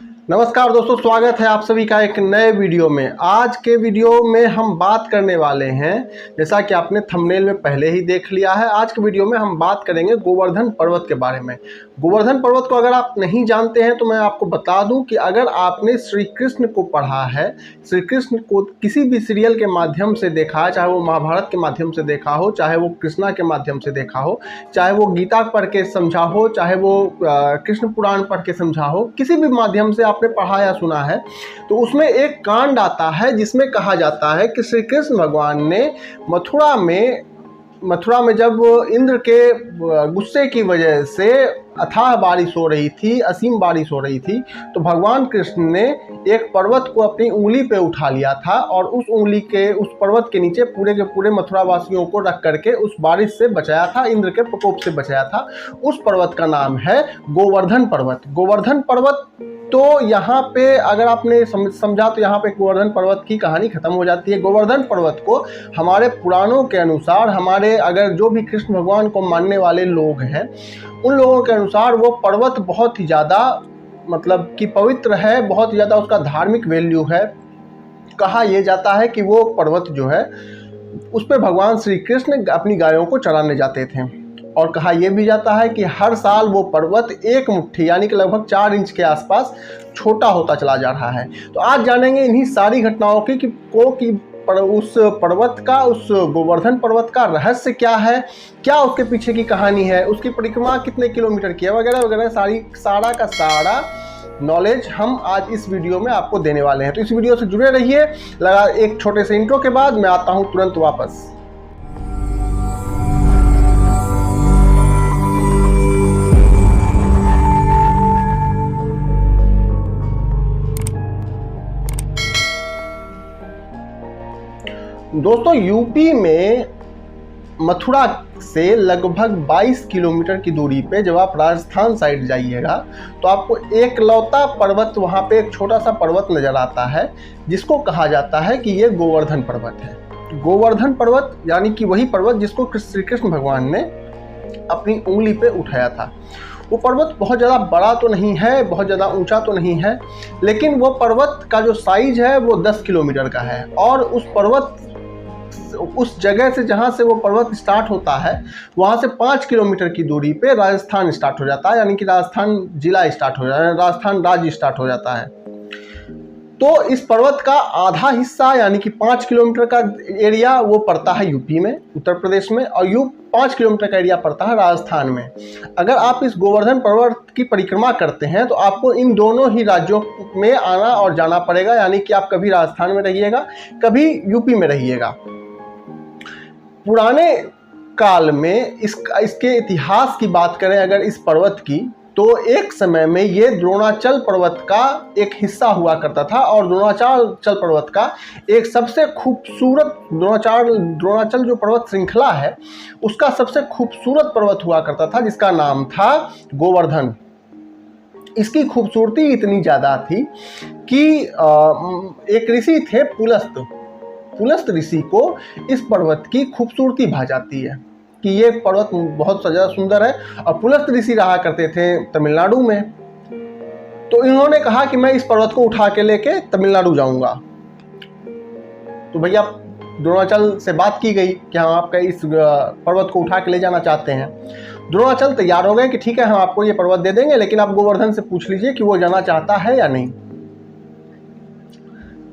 नमस्कार दोस्तों, स्वागत है आप सभी का एक नए वीडियो में। आज के वीडियो में हम बात करने वाले हैं, जैसा कि आपने थंबनेल में पहले ही देख लिया है, आज के वीडियो में हम बात करेंगे गोवर्धन पर्वत के बारे में। गोवर्धन पर्वत को अगर आप नहीं जानते हैं तो मैं आपको बता दूं कि अगर आपने श्री कृष्ण को पढ़ा है, श्री कृष्ण को किसी भी सीरियल के माध्यम से देखा है, चाहे वो महाभारत के माध्यम से देखा हो, चाहे वो कृष्णा के माध्यम से देखा हो, चाहे वो गीता पढ़ के समझा हो, चाहे वो कृष्ण पुराण पढ़ के समझा हो, किसी भी माध्यम से आपने पढ़ा या सुना है, तो उसमें एक कांड आता है जिसमें कहा जाता है कि श्री कृष्ण भगवान ने मथुरा में जब इंद्र के गुस्से की वजह से अथाह बारिश हो रही थी, असीम बारिश हो रही थी, तो भगवान कृष्ण ने एक पर्वत को अपनी उंगली पे उठा लिया था और उस पर्वत के नीचे पूरे के पूरे मथुरा वासियों को रख करके उस बारिश से बचाया था, इंद्र के प्रकोप से बचाया था। उस पर्वत का नाम है गोवर्धन पर्वत। गोवर्धन पर्वत, तो यहाँ पे अगर आपने समझा तो यहाँ पे गोवर्धन पर्वत की कहानी खत्म हो जाती है। गोवर्धन पर्वत को हमारे पुराणों के अनुसार, हमारे अगर जो भी कृष्ण भगवान को मानने वाले लोग हैं उन लोगों के अनुसार वो पर्वत बहुत ही ज़्यादा मतलब कि पवित्र है, बहुत ही ज़्यादा उसका धार्मिक वैल्यू है। कहा यह जाता है कि वो पर्वत जो है उस पर भगवान श्री कृष्ण अपनी गायों को चराने जाते थे, और कहा यह भी जाता है कि हर साल वो पर्वत एक मुट्ठी यानी कि लगभग 4 इंच के आसपास छोटा होता चला जा रहा है। तो आज जानेंगे इन्हीं सारी घटनाओं की कि उस पर्वत का, उस गोवर्धन पर्वत का रहस्य क्या है, क्या उसके पीछे की कहानी है, उसकी परिक्रमा कितने किलोमीटर की है, वगैरह वगैरह सारा का सारा नॉलेज हम आज इस वीडियो में आपको देने वाले हैं। तो इस वीडियो से जुड़े रहिए। लगा एक छोटे से इंट्रो के बाद मैं आता हूं तुरंत वापस। दोस्तों, यूपी में मथुरा से लगभग 22 किलोमीटर की दूरी पे जब आप राजस्थान साइड जाइएगा तो आपको एक लौता पर्वत, वहाँ पे एक छोटा सा पर्वत नज़र आता है जिसको कहा जाता है कि ये गोवर्धन पर्वत है। गोवर्धन पर्वत यानी कि वही पर्वत जिसको श्री कृष्ण भगवान ने अपनी उंगली पे उठाया था। वो पर्वत बहुत ज़्यादा बड़ा तो नहीं है, बहुत ज़्यादा ऊंचा तो नहीं है, लेकिन वो पर्वत का जो साइज है वो 10 किलोमीटर का है। और उस जगह से जहाँ से वो पर्वत स्टार्ट होता है वहाँ से 5 किलोमीटर की दूरी पे राजस्थान स्टार्ट हो जाता है, यानी कि राजस्थान जिला स्टार्ट हो जाता है, राजस्थान राज्य स्टार्ट हो जाता है। तो इस पर्वत का आधा हिस्सा यानी कि 5 किलोमीटर का एरिया वो पड़ता है यूपी में, उत्तर प्रदेश में, और 5 किलोमीटर का एरिया पड़ता है राजस्थान में। अगर आप इस गोवर्धन पर्वत की परिक्रमा करते हैं तो आपको इन दोनों ही राज्यों में आना और जाना पड़ेगा, यानी कि आप कभी राजस्थान में रहिएगा, कभी यूपी में रहिएगा। पुराने काल में इसके इतिहास की बात करें अगर इस पर्वत की, तो एक समय में ये द्रोणाचल पर्वत का एक हिस्सा हुआ करता था, और द्रोणाचल पर्वत का एक सबसे खूबसूरत द्रोणाचल जो पर्वत श्रृंखला है उसका सबसे खूबसूरत पर्वत हुआ करता था जिसका नाम था गोवर्धन। इसकी खूबसूरती इतनी ज़्यादा थी कि एक ऋषि थे पुलस्त ऋषि को इस पर्वत की खूबसूरती भा जाती है कि ये पर्वत बहुत ज़्यादा सुंदर है। और पुलस्त ऋषि रहा करते थे तमिलनाडु में, तो इन्होंने कहा कि मैं इस पर्वत को उठा के लेके तमिलनाडु जाऊंगा। तो भैया द्रोणाचल से बात की गई कि हम आपका इस पर्वत को उठा के ले जाना चाहते हैं। द्रोणाचल तैयार हो गए कि ठीक है, हम आपको ये पर्वत दे देंगे, लेकिन आप गोवर्धन से पूछ लीजिए कि वो जाना चाहता है या नहीं।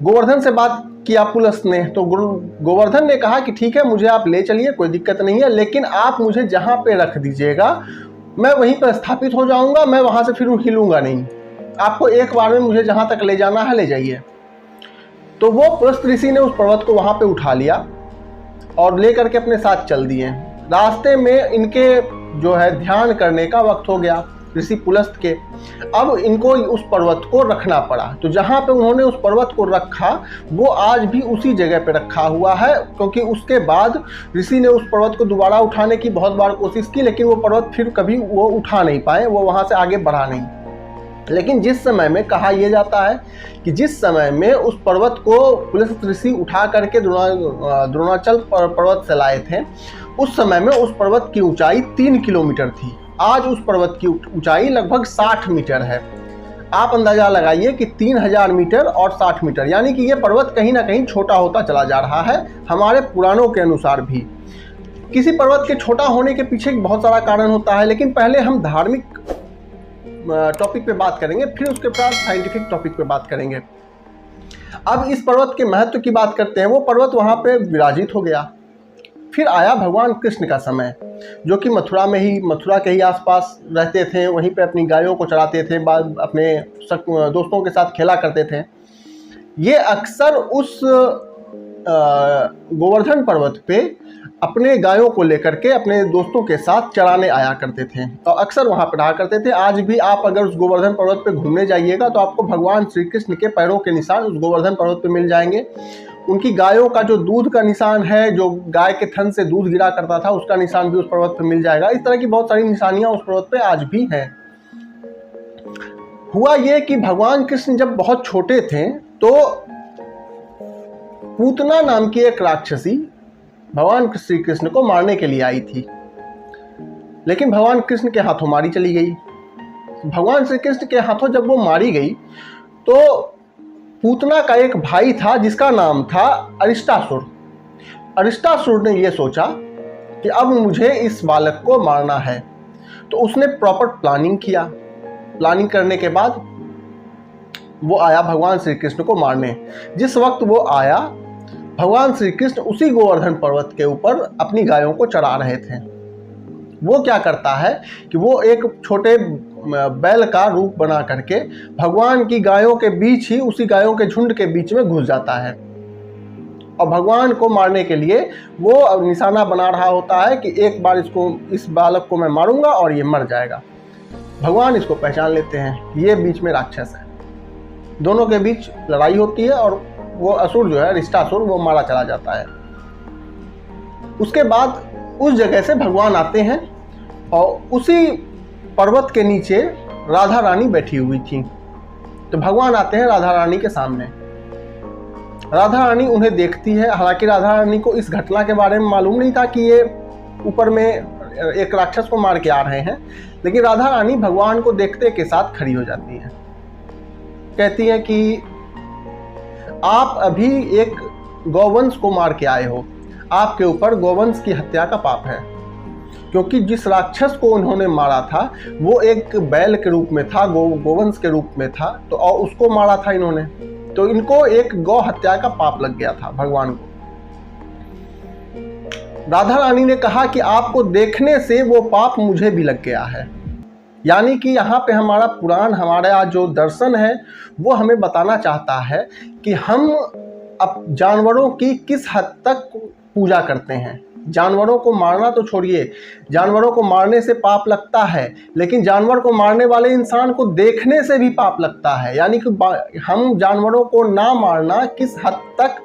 गोवर्धन से बात किया पुलस्त ने, तो गोवर्धन ने कहा कि ठीक है, मुझे आप ले चलिए, कोई दिक्कत नहीं है, लेकिन आप मुझे जहाँ पे रख दीजिएगा मैं वहीं पर स्थापित हो जाऊंगा, मैं वहाँ से फिर हिलूंगा नहीं। आपको एक बार में मुझे जहाँ तक ले जाना है ले जाइए। तो वो पुलस्त ऋषि ने उस पर्वत को वहाँ पे उठा लिया और ले करके अपने साथ चल दिए। रास्ते में इनके जो है ध्यान करने का वक्त हो गया ऋषि पुलस्त के। अब इनको उस पर्वत को रखना पड़ा, तो जहाँ पे उन्होंने उस पर्वत को रखा वो आज भी उसी जगह पे रखा हुआ है, क्योंकि उसके बाद ऋषि ने उस पर्वत को दोबारा उठाने की बहुत बार कोशिश की, लेकिन वो पर्वत फिर कभी वो उठा नहीं पाए, वो वहाँ से आगे बढ़ा नहीं। लेकिन जिस समय में कहा यह जाता है कि जिस समय में उस पर्वत को पुलस्त ऋषि उठा करके द्रोणाचल पर्वत से लाए थे, उस समय में उस पर्वत की ऊंचाई 3 किलोमीटर थी। आज उस पर्वत की ऊंचाई लगभग 60 मीटर है। आप अंदाजा लगाइए कि 3000 मीटर और 60 मीटर, यानी कि ये पर्वत कहीं ना कहीं छोटा होता चला जा रहा है हमारे पुराणों के अनुसार भी। किसी पर्वत के छोटा होने के पीछे बहुत सारा कारण होता है, लेकिन पहले हम धार्मिक टॉपिक पे बात करेंगे, फिर उसके बाद साइंटिफिक टॉपिक पे बात करेंगे। अब इस पर्वत के महत्व की बात करते हैं। वो पर्वत वहाँ पे विराजित हो गया। फिर आया भगवान कृष्ण का समय, जो कि मथुरा में ही, मथुरा के ही आसपास रहते थे, वहीं पे अपनी गायों को चराते थे, बाद अपने दोस्तों के साथ खेला करते थे। ये अक्सर उस गोवर्धन पर्वत पे अपने गायों को लेकर के अपने दोस्तों के साथ चराने आया करते थे और अक्सर वहाँ पर रहा करते थे। आज भी आप अगर उस गोवर्धन पर्वत पे घूमने जाइएगा तो आपको भगवान श्री कृष्ण के पैरों के निशान उस गोवर्धन पर्वत पे मिल जाएंगे। उनकी गायों का जो दूध का निशान है, जो गाय के थन से दूध गिरा करता था, उसका निशान भी उस पर्वत पे मिल जाएगा। इस तरह की बहुत सारी निशानियां उस पर्वत पे आज भी हैं। हुआ ये कि भगवान कृष्ण जब बहुत छोटे थे तो पूतना नाम की एक राक्षसी भगवान श्री कृष्ण को मारने के लिए आई थी, लेकिन भगवान कृष्ण के हाथों मारी चली गई। भगवान श्री कृष्ण के हाथों जब वो मारी गई तो पूतना का एक भाई था जिसका नाम था अरिष्टासुर। अरिष्टासुर ने यह सोचा कि अब मुझे इस बालक को मारना है, तो उसने प्रॉपर प्लानिंग किया। प्लानिंग करने के बाद वो आया भगवान श्री कृष्ण को मारने। जिस वक्त वो आया, भगवान श्री कृष्ण उसी गोवर्धन पर्वत के ऊपर अपनी गायों को चरा रहे थे। वो क्या करता है कि वो एक छोटे बैल का रूप बना करके भगवान की गायों के बीच ही, उसी गायों के झुंड के बीच में घुस जाता है और भगवान को मारने के लिए वो निशाना बना रहा होता है कि एक बार इस बालक को मैं मारूंगा और ये मर जाएगा। भगवान इसको पहचान लेते हैं, ये बीच में राक्षस है। दोनों के बीच लड़ाई होती है और वो असुर जो है, अरिष्टासुर, वो मारा चला जाता है। उसके बाद उस जगह से भगवान आते हैं और उसी पर्वत के नीचे राधा रानी बैठी हुई थी। तो भगवान आते हैं राधा रानी के सामने। राधा रानी उन्हें देखती है। हालांकि राधा रानी को इस घटना के बारे में मालूम नहीं था कि ये ऊपर में एक राक्षस को मार के आ रहे हैं, लेकिन राधा रानी भगवान को देखते के साथ खड़ी हो जाती है। कहती है कि आप अभी एक गौवंश को मार के आए हो, आपके ऊपर गौवंश की हत्या का पाप है, क्योंकि जिस राक्षस को उन्होंने मारा था वो एक बैल के रूप में था, गोवंश के रूप में था, तो और उसको मारा था इन्होंने, तो इनको एक गौ हत्या का पाप लग गया था भगवान को। राधा रानी ने कहा कि आपको देखने से वो पाप मुझे भी लग गया है। यानी कि यहाँ पे हमारा पुराण, हमारा जो दर्शन है, वो हमें बताना चाहता है कि हम अब जानवरों की किस हद तक पूजा करते हैं। जानवरों को मारना तो छोड़िए, जानवरों को मारने से पाप लगता है, लेकिन जानवर को मारने वाले इंसान को देखने से भी पाप लगता है। यानी कि हम जानवरों को ना मारना किस हद तक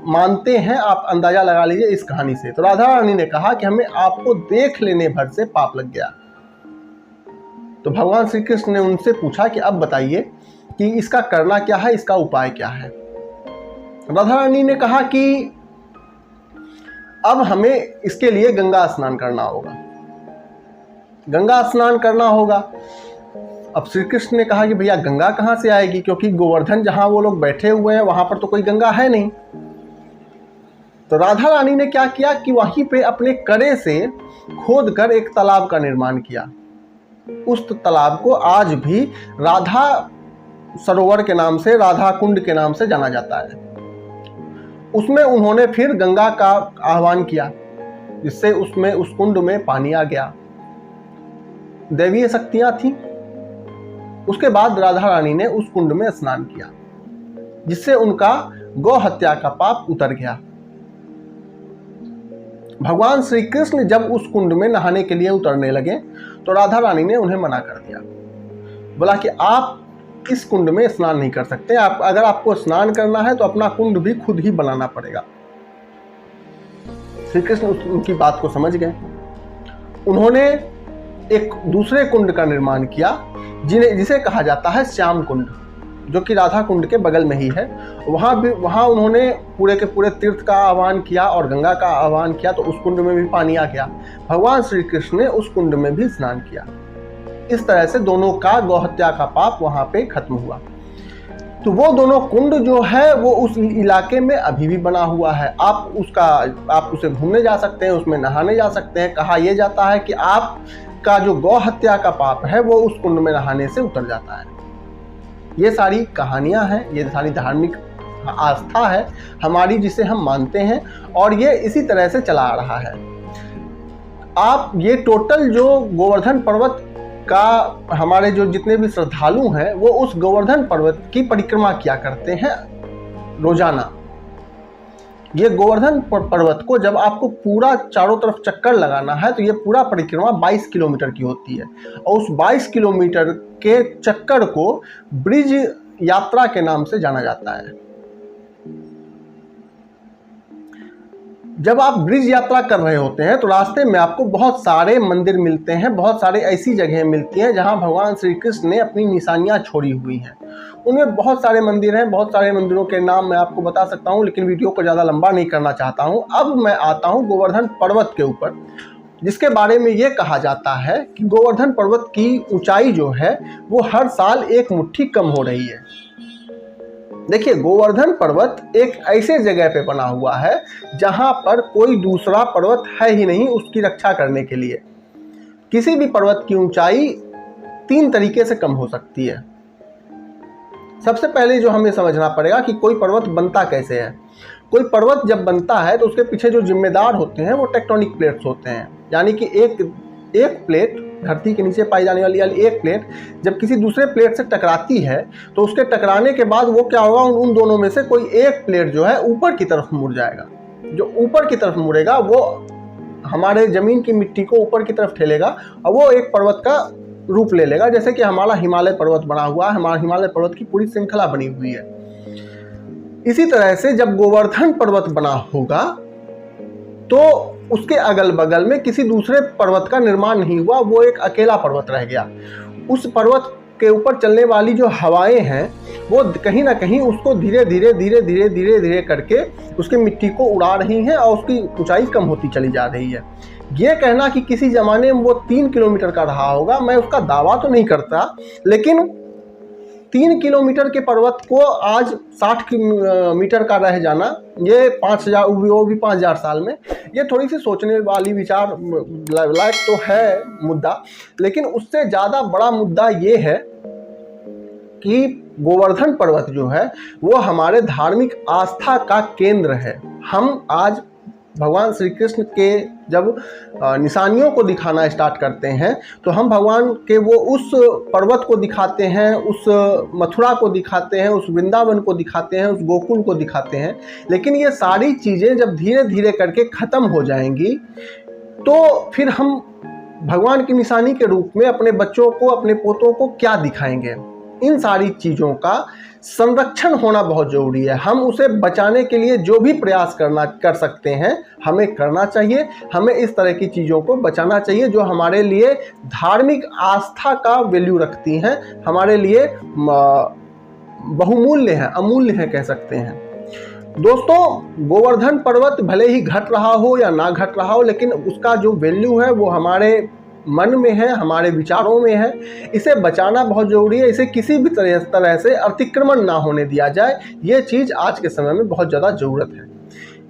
मानते हैं, आप अंदाजा लगा लीजिए इस कहानी से। तो राधा रानी ने कहा कि हमें आपको देख लेने भर से पाप लग गया। तो भगवान श्री कृष्ण ने उनसे पूछा कि अब बताइए कि इसका करना क्या है, इसका उपाय क्या है। राधा रानी ने कहा कि अब हमें इसके लिए गंगा स्नान करना होगा, गंगा स्नान करना होगा। अब श्री कृष्ण ने कहा कि भैया गंगा कहाँ से आएगी, क्योंकि गोवर्धन जहाँ वो लोग बैठे हुए हैं वहाँ पर तो कोई गंगा है नहीं। तो राधा रानी ने क्या किया कि वहीं पे अपने कड़े से खोद कर एक तालाब का निर्माण किया। उस तालाब को आज भी राधा सरोवर के नाम से, राधा कुंड के नाम से जाना जाता है। उसमें उन्होंने फिर गंगा का आह्वान किया, जिससे उसमें उस कुंड में पानी आ गया, दैवीय शक्तियां थी। उसके बाद राधा रानी ने उस कुंड में स्नान किया, जिससे उनका गौ हत्या का पाप उतर गया। भगवान श्री कृष्ण जब उस कुंड में नहाने के लिए उतरने लगे तो राधा रानी ने उन्हें मना कर दिया, बोला कि आप इस कुंड में स्नान नहीं कर सकते, आप अगर आपको स्नान करना है तो अपना कुंड भी खुद ही बनाना पड़ेगा। श्री कृष्ण उनकी बात को समझ गए। उन्होंने एक दूसरे कुंड का निर्माण किया जिसे कहा जाता है श्याम कुंड, जो कि राधा कुंड के बगल में ही है। वहाँ उन्होंने पूरे के पूरे तीर्थ का आह्वान किया और गंगा का आह्वान किया, तो उस कुंड में भी पानी आ गया। भगवान श्री कृष्ण ने उस कुंड में भी स्नान किया। इस तरह से दोनों का गौहत्या का पाप वहाँ पे खत्म हुआ। तो वो दोनों कुंड जो है वो उस इलाके में अभी भी बना हुआ है। आप उसे घूमने जा सकते हैं, उसमें नहाने जा सकते हैं। कहा यह जाता है कि आपका जो गौ हत्या का पाप है वो उस कुंड में नहाने से उतर जाता है। ये सारी कहानियां हैं, ये सारी धार्मिक आस्था है हमारी जिसे हम मानते हैं, और ये इसी तरह से चला आ रहा है। आप ये टोटल जो गोवर्धन पर्वत का हमारे जो जितने भी श्रद्धालु हैं वो उस गोवर्धन पर्वत की परिक्रमा किया करते हैं रोजाना। ये गोवर्धन पर्वत को जब आपको पूरा चारों तरफ चक्कर लगाना है तो ये पूरा परिक्रमा 22 किलोमीटर की होती है, और उस 22 किलोमीटर के चक्कर को ब्रिज यात्रा के नाम से जाना जाता है। जब आप ब्रिज यात्रा कर रहे होते हैं तो रास्ते में आपको बहुत सारे मंदिर मिलते हैं, बहुत सारे ऐसी जगह मिलती हैं जहां भगवान श्री कृष्ण ने अपनी निशानियां छोड़ी हुई हैं। उनमें बहुत सारे मंदिर हैं, बहुत सारे मंदिरों के नाम मैं आपको बता सकता हूं, लेकिन वीडियो को ज़्यादा लंबा नहीं करना चाहता हूं। अब मैं आता हूं गोवर्धन पर्वत के ऊपर, जिसके बारे में ये कहा जाता है कि गोवर्धन पर्वत की ऊंचाई जो है वो हर साल 1 मुट्ठी कम हो रही है। देखिए, गोवर्धन पर्वत एक ऐसे जगह पे बना हुआ है जहां पर कोई दूसरा पर्वत है ही नहीं उसकी रक्षा करने के लिए। किसी भी पर्वत की ऊंचाई 3 तरीके से कम हो सकती है। सबसे पहले जो हमें समझना पड़ेगा कि कोई पर्वत बनता कैसे है। कोई पर्वत जब बनता है तो उसके पीछे जो जिम्मेदार होते हैं वो टेक्टोनिक प्लेट्स होते हैं, यानी कि एक प्लेट, धरती के नीचे पाई जाने वाली एक प्लेट जब किसी दूसरे प्लेट से टकराती है तो उसके टकराने के बाद वो क्या होगा, उन दोनों में से कोई एक प्लेट जो है ऊपर की तरफ मुड़ जाएगा। जो ऊपर की तरफ मुड़ेगा वो हमारे ज़मीन की मिट्टी को ऊपर की तरफ ठेलेगा और वो एक पर्वत का रूप ले लेगा, जैसे कि हमारा हिमालय पर्वत बना हुआ है। हमारा हिमालय पर्वत की पूरी श्रृंखला बनी हुई है। इसी तरह से जब गोवर्धन पर्वत बना होगा तो उसके अगल बगल में किसी दूसरे पर्वत का निर्माण नहीं हुआ, वो एक अकेला पर्वत रह गया। उस पर्वत के ऊपर चलने वाली जो हवाएं हैं वो कहीं ना कहीं उसको धीरे धीरे करके उसकी मिट्टी को उड़ा रही हैं और उसकी ऊंचाई कम होती चली जा रही है। ये कहना कि किसी ज़माने में वो 3 किलोमीटर का रहा होगा, मैं उसका दावा तो नहीं करता, लेकिन 3 किलोमीटर के पर्वत को आज 60 मीटर का रह जाना, ये 5000 वो भी 5000 साल में, ये थोड़ी सी सोचने वाली विचार लायक तो है मुद्दा। लेकिन उससे ज़्यादा बड़ा मुद्दा ये है कि गोवर्धन पर्वत जो है वो हमारे धार्मिक आस्था का केंद्र है। हम आज भगवान श्री कृष्ण के जब निशानियों को दिखाना स्टार्ट करते हैं तो हम भगवान के वो उस पर्वत को दिखाते हैं, उस मथुरा को दिखाते हैं, उस वृंदावन को दिखाते हैं, उस गोकुल को दिखाते हैं। लेकिन ये सारी चीज़ें जब धीरे धीरे करके ख़त्म हो जाएंगी तो फिर हम भगवान की निशानी के रूप में अपने बच्चों को, अपने पोतों को क्या दिखाएंगे। इन सारी चीज़ों का संरक्षण होना बहुत ज़रूरी है। हम उसे बचाने के लिए जो भी प्रयास कर सकते हैं हमें करना चाहिए। हमें इस तरह की चीज़ों को बचाना चाहिए जो हमारे लिए धार्मिक आस्था का वैल्यू रखती हैं, हमारे लिए बहुमूल्य हैं, अमूल्य हैं कह सकते हैं। दोस्तों, गोवर्धन पर्वत भले ही घट रहा हो या ना घट रहा हो, लेकिन उसका जो वैल्यू है वो हमारे मन में है, हमारे विचारों में है। इसे बचाना बहुत ज़रूरी है। इसे किसी भी तरह से अतिक्रमण ना होने दिया जाए, ये चीज़ आज के समय में बहुत ज़्यादा ज़रूरत है।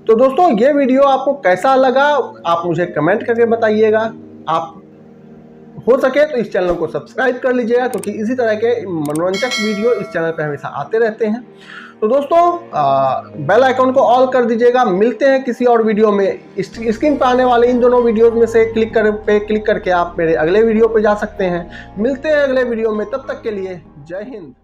तो दोस्तों, ये वीडियो आपको कैसा लगा आप मुझे कमेंट करके बताइएगा। आप हो सके तो इस चैनल को सब्सक्राइब कर लीजिएगा, क्योंकि इसी तरह के मनोरंजक वीडियो इस चैनल पर हमेशा आते रहते हैं। तो दोस्तों, बेल आइकन को ऑल कर दीजिएगा। मिलते हैं किसी और वीडियो में। स्क्रीन पर आने वाले इन दोनों वीडियोस में से क्लिक करके आप मेरे अगले वीडियो पे जा सकते हैं। मिलते हैं अगले वीडियो में, तब तक के लिए जय हिंद।